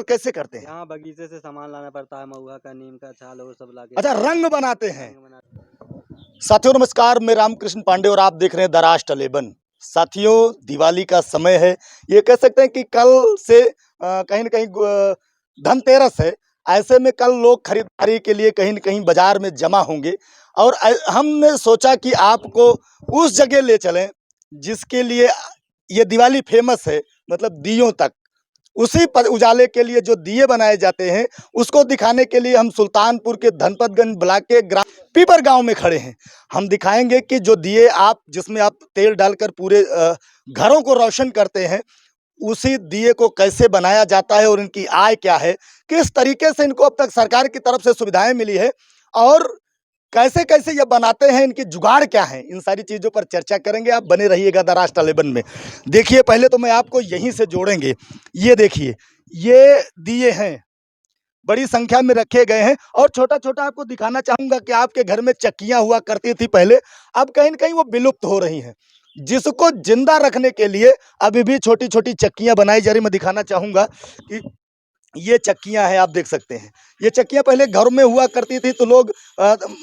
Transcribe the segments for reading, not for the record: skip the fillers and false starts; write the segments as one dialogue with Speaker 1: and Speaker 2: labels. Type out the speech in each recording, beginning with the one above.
Speaker 1: Colour कैसे करते हैं?
Speaker 2: यहाँ बगीचे से सामान लाना पड़ता है, महुआ का, नीम का छाल और सब लाके
Speaker 1: अच्छा, रंग बनाते हैं।
Speaker 2: रंग बना।
Speaker 1: साथियों नमस्कार, मैं रामकृष्ण पांडे और आप देख रहे हैं दराज 11। साथियों, दिवाली का समय है। ये कह सकते हैं कि कल से कहीं न कहीं धनतेरस है। ऐसे में कल लोग खरीदारी के लिए कहीं न कहीं बाजार में जमा होंगे और हमने सोचा कि आपको उस जगह ले चलें जिसके लिए ये दिवाली फेमस है, मतलब दियों तक। उसी पर उजाले के लिए जो दिए बनाए जाते हैं, उसको दिखाने के लिए हम सुल्तानपुर के धनपतगंज ब्लॉक के ग्राम पीपर गांव में खड़े हैं। हम दिखाएंगे कि जो दिए जिसमें आप तेल डालकर पूरे घरों को रोशन करते हैं, उसी दिए को कैसे बनाया जाता है और इनकी आय क्या है, किस तरीके से इनको अब तक सरकार की तरफ से सुविधाएं मिली है और कैसे कैसे ये बनाते हैं, इनकी जुगाड़ क्या है, इन सारी चीज़ों पर चर्चा करेंगे। आप बने रहिएगा दराज 11 में। देखिए, पहले तो मैं आपको यहीं से जोड़ेंगे। ये देखिए, ये दिए हैं, बड़ी संख्या में रखे गए हैं और छोटा छोटा आपको दिखाना चाहूंगा कि आपके घर में चक्कियां हुआ करती थी पहले, अब कहीं न कहीं वो विलुप्त हो रही हैं। जिसको जिंदा रखने के लिए अभी भी छोटी छोटी चक्कियां बनाई जा रही। मैं दिखाना चाहूंगा कि ये चक्कियां हैं, आप देख सकते हैं। ये चक्कियां पहले घर में हुआ करती थी तो लोग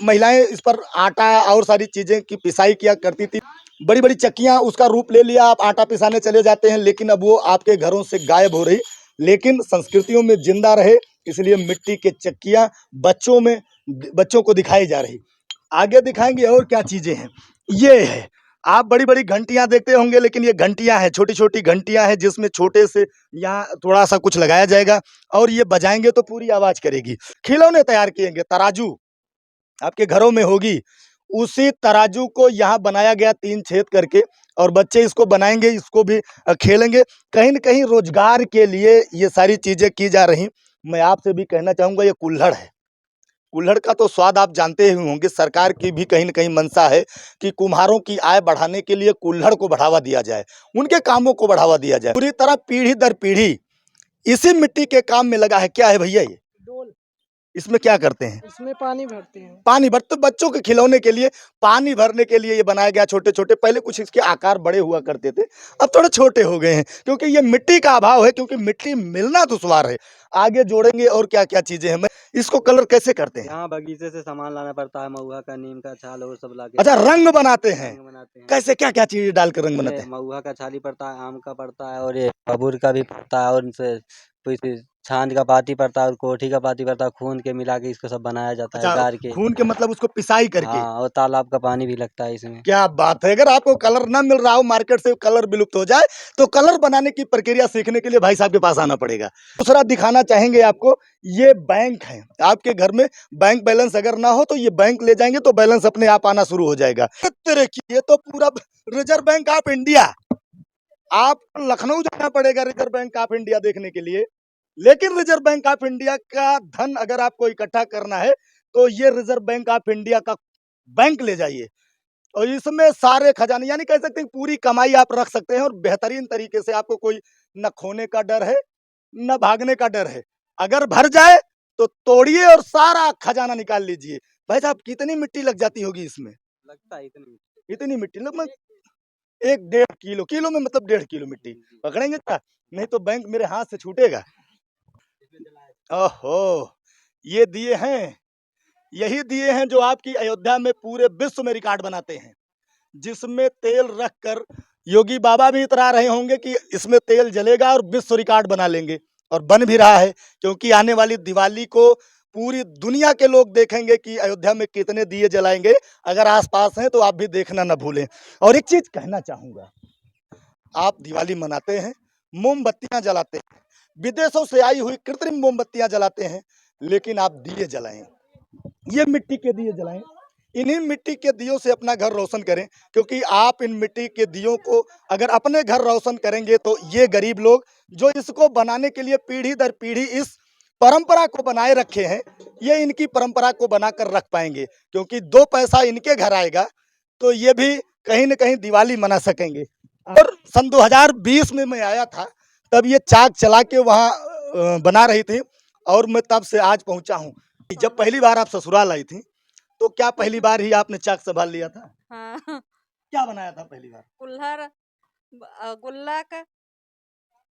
Speaker 1: महिलाएं इस पर आटा और सारी चीजें की पिसाई किया करती थी। बड़ी बड़ी चक्कियां उसका रूप ले लिया, आप आटा पिसाने चले जाते हैं, लेकिन अब वो आपके घरों से गायब हो रही। लेकिन संस्कृतियों में जिंदा रहे इसलिए मिट्टी के चक्कियां बच्चों को दिखाई जा रही। आगे दिखाएंगे और क्या चीजें हैं। ये है, आप बड़ी बड़ी घंटियां देखते होंगे, लेकिन ये घंटियां हैं, छोटी छोटी घंटियां हैं जिसमें छोटे से यहाँ थोड़ा सा कुछ लगाया जाएगा और ये बजाएंगे तो पूरी आवाज करेगी। खिलौने तैयार किएंगे, तराजू आपके घरों में होगी, उसी तराजू को यहाँ बनाया गया 3 छेद करके और बच्चे इसको बनाएंगे, इसको भी खेलेंगे। कहीं न कहीं रोजगार के लिए ये सारी चीजें की जा रही। मैं आपसे भी कहना चाहूंगा, ये कुल्हड़ है। कुल्हड़ का तो स्वाद आप जानते ही होंगे। सरकार की भी कहीं न कहीं मंशा है कि कुम्हारों की आय बढ़ाने के लिए कुल्हड़ को बढ़ावा दिया जाए, उनके कामों को बढ़ावा दिया जाए। पूरी तरह पीढ़ी दर पीढ़ी इसी मिट्टी के काम में लगा है। क्या है भैया ये?
Speaker 3: डोल।
Speaker 1: इसमें क्या करते हैं?
Speaker 3: इसमें पानी भरते हैं।
Speaker 1: पानी भर, तो बच्चों के खिलौने के लिए पानी भरने के लिए ये बनाया गया। छोटे छोटे, पहले कुछ इसके आकार बड़े हुआ करते थे, अब थोड़े छोटे हो गए हैं क्योंकि ये मिट्टी का अभाव है, क्योंकि मिट्टी मिलना दुश्वार है। आगे जोड़ेंगे और क्या क्या चीजें हैं। मैं इसको कलर कैसे करते हैं?
Speaker 2: यहाँ बगीचे से सामान लाना पड़ता है, महुआ का, नीम का छाल और सब लाके
Speaker 1: अच्छा, रंग बनाते हैं।
Speaker 2: रंग बनाते हैं।
Speaker 1: कैसे, क्या क्या चीज डालकर रंग बनाते
Speaker 2: ये
Speaker 1: हैं?
Speaker 2: महुआ का छाली पड़ता है, आम का पड़ता है और ये बबूल का भी पड़ता है और इनसे कोई छांद का पाती पड़ता है और कोठी का पाती पड़ता है। खून के मिला के इसको सब बनाया जाता है,
Speaker 1: अच्छा,
Speaker 2: गार के।
Speaker 1: खून के मतलब उसको पिसाई करके।
Speaker 2: हाँ, और तालाब का पानी भी लगता है इसमें।
Speaker 1: क्या बात है। अगर आपको कलर ना मिल रहा हो, मार्केट से कलर विलुप्त हो जाए, तो कलर बनाने की प्रक्रिया सीखने के लिए भाई साहब के पास आना पड़ेगा। दूसरा दिखाना चाहेंगे आपको, ये बैंक है। आपके घर में बैंक बैलेंस अगर ना हो तो ये बैंक ले जाएंगे तो बैलेंस अपने आप आना शुरू हो जाएगा। ये तो पूरा रिजर्व बैंक ऑफ इंडिया। आप लखनऊ जाना पड़ेगा रिजर्व बैंक ऑफ इंडिया देखने के लिए। लेकिन रिजर्व बैंक ऑफ इंडिया का धन अगर आपको इकट्ठा करना है तो ये रिजर्व बैंक ऑफ इंडिया का बैंक ले जाइए और इसमें सारे खजाने, यानी कह सकते हैं पूरी कमाई आप रख सकते हैं और बेहतरीन तरीके से। आपको कोई न खोने का डर है न भागने का डर है। अगर भर जाए तो तोड़िए और सारा खजाना निकाल लीजिए। भाई साहब, कितनी मिट्टी लग जाती होगी इसमें?
Speaker 2: लगता है इतनी।
Speaker 1: इतनी मिट्टी लगभग 1-1.5 किलो, किलो में मतलब 1.5 किलो मिट्टी पकड़ेंगे क्या? नहीं तो बैंक मेरे हाथ से छूटेगा। ओहो, ये दिए हैं, यही दिए हैं जो आपकी अयोध्या में पूरे विश्व में रिकॉर्ड बनाते हैं, जिसमें तेल रखकर योगी बाबा भी इतरा रहे होंगे कि इसमें तेल जलेगा और विश्व रिकॉर्ड बना लेंगे, और बन भी रहा है। क्योंकि आने वाली दिवाली को पूरी दुनिया के लोग देखेंगे कि अयोध्या में कितने दिए जलाएंगे। अगर आसपास हैं तो आप भी देखना न भूलें। और एक चीज कहना चाहूंगा, आप दिवाली मनाते हैं, मोमबत्तियां जलाते हैं, विदेशों से आई हुई कृत्रिम मोमबत्तियां जलाते हैं, लेकिन आप दिए जलाएं, ये मिट्टी के दिए जलाएं। इन्हीं मिट्टी के दियों से अपना घर रोशन करें, क्योंकि आप इन मिट्टी के दियों को अगर अपने घर रोशन करेंगे तो ये गरीब लोग जो इसको बनाने के लिए पीढ़ी दर पीढ़ी इस परंपरा को बनाए रखे हैं, ये इनकी परंपरा को बनाकर रख पाएंगे। क्योंकि 2 पैसा इनके घर आएगा तो ये भी कहीं न कहीं दिवाली मना सकेंगे। और सन 2020 में मैं आया था, तब ये चाक चला के वहाँ बना रही थी और मैं तब से आज पहुँचा हूँ। जब पहली बार आप ससुराल आई थी तो क्या पहली बार ही आपने चाक संभाल लिया था?
Speaker 4: हाँ।
Speaker 1: क्या बनाया था पहली बार?
Speaker 4: कुल्हड़, गुल्लक,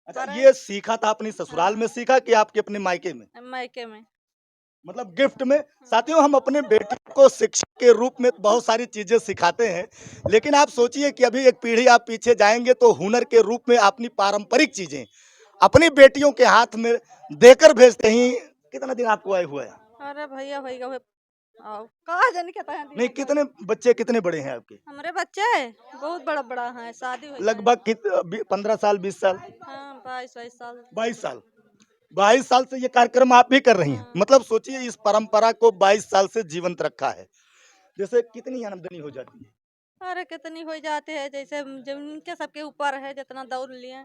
Speaker 1: अच्छा,
Speaker 3: पर
Speaker 1: ये सीखा था अपनी ससुराल में
Speaker 3: हाँ।
Speaker 1: सीखा कि आपके अपने मायके में?
Speaker 3: मायके में।
Speaker 1: मतलब गिफ्ट में। साथियों, हम अपने बेटे को शिक्षक के रूप में बहुत सारी चीजें सिखाते हैं, लेकिन आप सोचिए कि अभी एक पीढ़ी आप पीछे जाएंगे तो हुनर के रूप में अपनी पारंपरिक चीजें अपनी बेटियों के हाथ में देकर भेजते ही। कितना दिन आपको आए हुआ है?
Speaker 3: अरे भैया भैया आओ कहा जाने क्या है
Speaker 1: नहीं, कितने बच्चे कितने बड़े हैं आपके?
Speaker 3: हमारे बच्चे बहुत बड़ा बड़ा है, शादी हुई है।
Speaker 1: लगभग 15 साल 20 साल?
Speaker 3: हाँ 22-22 साल।
Speaker 1: 22 साल। 22 साल से ये कार्यक्रम आप भी कर रही हैं,
Speaker 3: हाँ।
Speaker 1: मतलब सोचिए इस परंपरा को 22 साल से जीवंत रखा है। जैसे कितनी आमदनी हो जाती है?
Speaker 3: अरे कितनी हो जाते हैं, जैसे जिनके सबके ऊपर है जितना दौड़ लिए।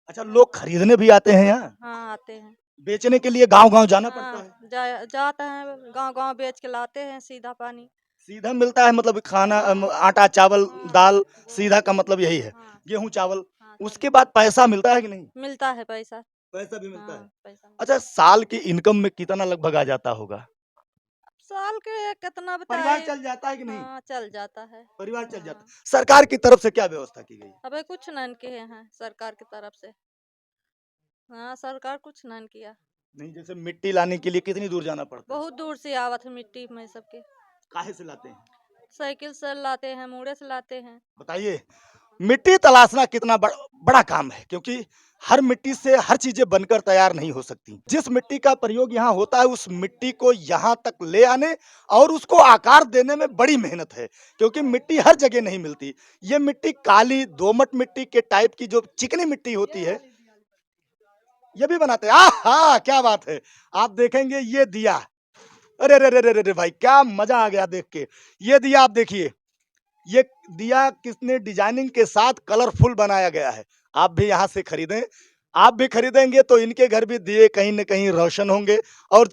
Speaker 1: अच्छा, लोग खरीदने भी आते हैं यहाँ?
Speaker 3: हाँ आते हैं।
Speaker 1: बेचने के लिए गांव गांव जाना पड़ता
Speaker 3: हाँ
Speaker 1: है?
Speaker 3: जाते हैं, गांव गांव बेच के लाते हैं सीधा पानी।
Speaker 1: सीधा मिलता है, मतलब खाना आटा चावल
Speaker 3: हाँ,
Speaker 1: दाल,
Speaker 3: वो
Speaker 1: सीधा का मतलब यही है।
Speaker 3: हाँ
Speaker 1: गेहूं चावल।
Speaker 3: हाँ
Speaker 1: उसके बाद पैसा मिलता है कि नहीं?
Speaker 3: मिलता है पैसा।
Speaker 1: पैसा भी मिलता है।
Speaker 3: हाँ पैसा मिलता
Speaker 1: अच्छा, साल की इनकम में कितना लगभग आ जाता होगा?
Speaker 3: है। साल के कितना
Speaker 1: परिवार
Speaker 3: बताए।
Speaker 1: चल जाता है कि नहीं?
Speaker 3: हाँ चल जाता है।
Speaker 1: परिवार चल जाता
Speaker 3: हाँ
Speaker 1: है। सरकार की तरफ से क्या व्यवस्था की गई?
Speaker 3: अबे कुछ नन के हैं सरकार की तरफ से। हाँ सरकार कुछ नन किया।
Speaker 1: नहीं, जैसे मिट्टी लाने के लिए कितनी दूर जाना पड़ता है?
Speaker 3: बहुत दूर से आवत है मिट्टी में सबके।
Speaker 1: काहे से लाते हैं?
Speaker 3: साइकिल से लाते हैं, मुड़े से लाते हैं।
Speaker 1: बताइए। मिट्टी तलाशना कितना बड़ा काम है, क्योंकि हर मिट्टी से हर चीजें बनकर तैयार नहीं हो सकती। जिस मिट्टी का प्रयोग यहाँ होता है उस मिट्टी को यहाँ तक ले आने और उसको आकार देने में बड़ी मेहनत है, क्योंकि मिट्टी हर जगह नहीं मिलती। ये मिट्टी काली दोमट मिट्टी के टाइप की जो चिकनी मिट्टी होती है, ये भी बनाते हैं। हाँ, क्या बात है। आप देखेंगे ये दिया, अरे अरे अरे अरे भाई, क्या मजा आ गया देख के। ये दिया आप देखिए, ये दिया किसने डिजाइनिंग के साथ कलरफुल बनाया गया है। आप भी यहाँ से खरीदें। आप भी खरीदेंगे तो इनके घर भी दिए कहीं न कहीं रोशन होंगे, और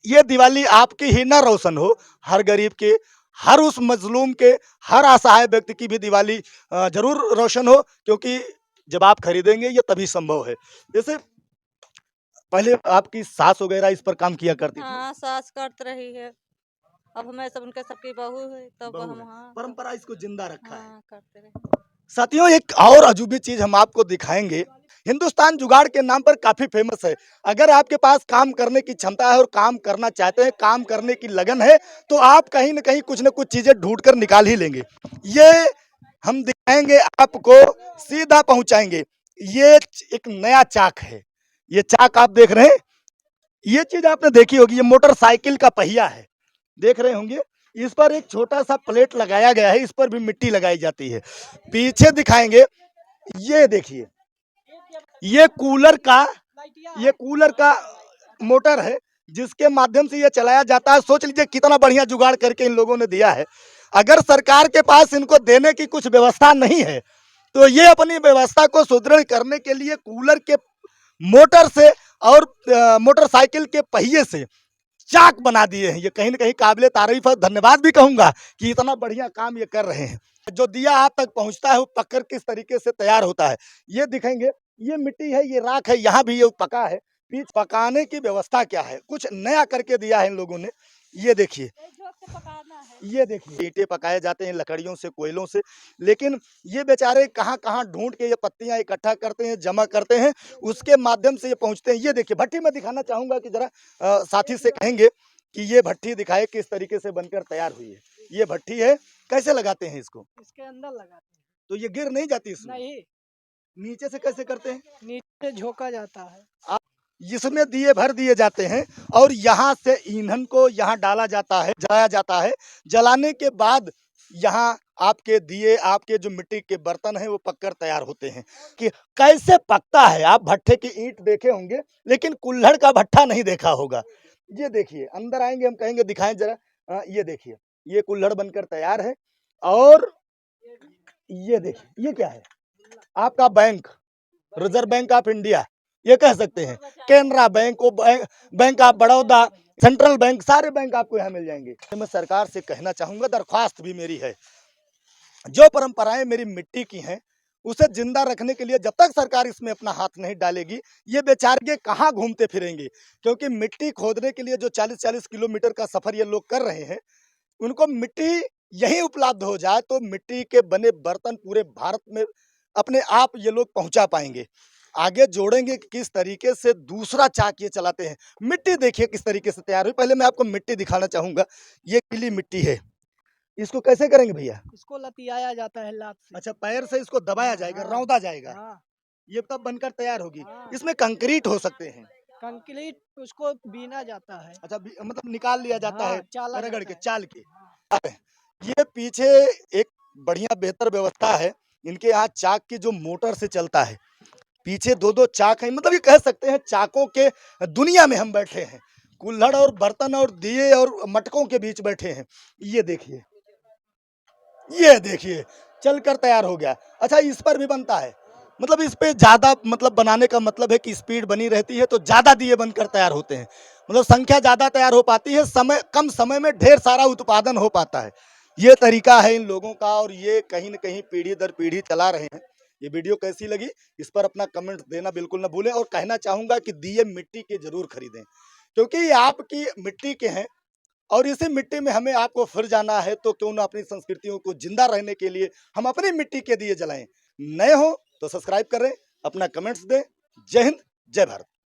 Speaker 1: ये दिवाली आपकी ही ना रोशन हो, हर गरीब के, हर उस मजलूम के, हर असहाय व्यक्ति की भी दिवाली जरूर रोशन हो, क्योंकि जब आप खरीदेंगे ये तभी संभव है। जैसे पहले आपकी सास वगैरह इस पर काम किया करती थी?
Speaker 3: हाँ सास करत रही है। अब हमें सब उनके सबकी बहू है तब
Speaker 1: बहू
Speaker 3: हम
Speaker 1: है।
Speaker 3: हाँ
Speaker 1: परंपरा इसको जिंदा रखा है।
Speaker 3: हाँ करते रहे।
Speaker 1: साथियों, एक और अजूबी चीज हम आपको दिखाएंगे। हिंदुस्तान जुगाड़ के नाम पर काफी फेमस है। अगर आपके पास काम करने की क्षमता है और काम करना चाहते हैं, काम करने की लगन है, तो आप कहीं न कुछ चीजें ढूंढ कर निकाल ही लेंगे। ये हम दिखाएंगे आपको, सीधा पहुंचाएंगे। ये एक नया चाक है। ये चाक आप देख रहे हैं, ये चीज आपने देखी होगी। ये मोटरसाइकिल का पहिया है, देख रहे होंगे। इस पर एक छोटा सा प्लेट लगाया गया है, इस पर भी मिट्टी लगाई जाती है। पीछे दिखाएंगे, ये देखिए, ये कूलर का मोटर है, जिसके माध्यम से ये चलाया जाता है। सोच लीजिए कितना बढ़िया जुगाड़ करके इन लोगों ने दिया है। अगर सरकार के पास इनको देने की कुछ व्यवस्था नहीं है, तो ये अपनी व्यवस्था को सुदृढ़ करने के लिए कूलर के मोटर से और मोटरसाइकिल के पहिए से चाक बना दिए हैं। ये कहीं ना कहीं काबिले तारीफ है, धन्यवाद भी कहूंगा कि इतना बढ़िया काम ये कर रहे हैं। जो दिया आप तक पहुंचता है वो पककर किस तरीके से तैयार होता है, ये दिखेंगे। ये मिट्टी है, ये राख है, यहाँ भी ये पका है। बीच पकाने की व्यवस्था क्या है, कुछ नया करके दिया है इन लोगों ने। ये देखिए, ये देखिए, ईंटें पकाए जाते हैं लकड़ियों से, कोयलों से, लेकिन ये बेचारे कहाँ कहाँ ढूंढ के ये पत्तियां इकट्ठा करते हैं, जमा करते हैं, उसके माध्यम से ये पहुंचते हैं। ये देखिए भट्टी में दिखाना चाहूंगा कि जरा साथी से कहेंगे कि ये भट्टी दिखाए किस तरीके से बनकर तैयार हुई है। ये भट्टी है, कैसे लगाते हैं इसको?
Speaker 4: इसके अंदर लगाते हैं।
Speaker 1: तो ये गिर नहीं जाती इसमें?
Speaker 4: नहीं,
Speaker 1: नीचे से कैसे करते हैं?
Speaker 4: नीचे झोंका जाता है।
Speaker 1: इसमें दिए भर दिए जाते हैं और यहाँ से ईंधन को यहाँ डाला जाता है, जलाया जाता है। जलाने के बाद यहाँ आपके दिए, आपके जो मिट्टी के बर्तन हैं वो पककर तैयार होते हैं। कि कैसे पकता है, आप भट्ठे की ईंट देखे होंगे लेकिन कुल्हड़ का भट्ठा नहीं देखा होगा। ये देखिए, अंदर आएंगे, हम कहेंगे दिखाएं जरा। ये देखिए, ये कुल्हड़ बनकर तैयार है। और ये देखिए, ये क्या है? आपका bank, reserve bank of India ये कह सकते हैं, Canara bank, bank of Baroda, central bank, सारे बैंक आपको यहाँ मिल जाएंगे। मैं सरकार से कहना चाहूंगा, दरख्वास्त भी मेरी है, जो परंपराएं मेरी मिट्टी की हैं उसे जिंदा रखने के लिए जब तक सरकार इसमें अपना हाथ नहीं डालेगी, ये बेचारे कहाँ घूमते फिरेंगे। क्योंकि मिट्टी खोदने के लिए जो 40-40 किलोमीटर का सफर ये लोग कर रहे हैं, उनको मिट्टी यहीं उपलब्ध हो जाए तो मिट्टी के बने बर्तन पूरे भारत में अपने आप ये लोग पहुंचा पाएंगे। आगे जोड़ेंगे कि किस तरीके से दूसरा चाक ये चलाते हैं। मिट्टी देखिए किस तरीके से तैयार हुई। पहले मैं आपको मिट्टी दिखाना चाहूंगा। ये गीली मिट्टी है, इसको कैसे करेंगे भैया?
Speaker 4: इसको लतियाया जाता है लात से।
Speaker 1: अच्छा, पैर से इसको दबाया जाएगा,
Speaker 4: हाँ,
Speaker 1: रौंदा जाएगा,
Speaker 4: हाँ,
Speaker 1: ये तब बनकर तैयार होगी।
Speaker 4: हाँ।
Speaker 1: इसमें कंक्रीट हो सकते हैं।
Speaker 4: कंक्रीट उसको बीना जाता है।
Speaker 1: अच्छा, मतलब निकाल लिया जाता
Speaker 4: हाँ,
Speaker 1: है
Speaker 4: चाला
Speaker 1: रगड़
Speaker 4: जाता
Speaker 1: के,
Speaker 4: है।
Speaker 1: चाल के।
Speaker 4: हाँ,
Speaker 1: ये पीछे एक बढ़िया बेहतर व्यवस्था है। इनके यहाँ चाक की जो मोटर से चलता है, पीछे दो दो चाक हैं। मतलब ये कह सकते हैं चाकों के दुनिया में हम बैठे हैं। कुल्हड़ और बर्तन और दिए और मटकों के बीच बैठे हैं। ये देखिए, ये देखिए, चलकर तैयार हो गया। अच्छा, इस पर भी बनता है। मतलब इस पे ज्यादा, मतलब बनाने का मतलब है कि स्पीड बनी रहती है तो ज्यादा दिए बनकर तैयार होते हैं। मतलब संख्या ज्यादा तैयार हो पाती है, समय कम समय में ढेर सारा उत्पादन हो पाता है। ये तरीका है इन लोगों का, और ये कहीं न कहीं पीढ़ी दर पीढ़ी चला रहे हैं। ये वीडियो कैसी लगी, इस पर अपना कमेंट देना बिल्कुल ना भूलें। और कहना चाहूंगा कि दिए मिट्टी के जरूर खरीदें, क्योंकि ये आपकी मिट्टी के हैं। और इसी मिट्टी में हमें आपको फिर जाना है, तो क्यों ना अपनी संस्कृतियों को जिंदा रहने के लिए हम अपनी मिट्टी के दिए जलाएं। नए हो तो सब्सक्राइब करें, अपना कमेंट्स दें। जय हिंद, जय भारत।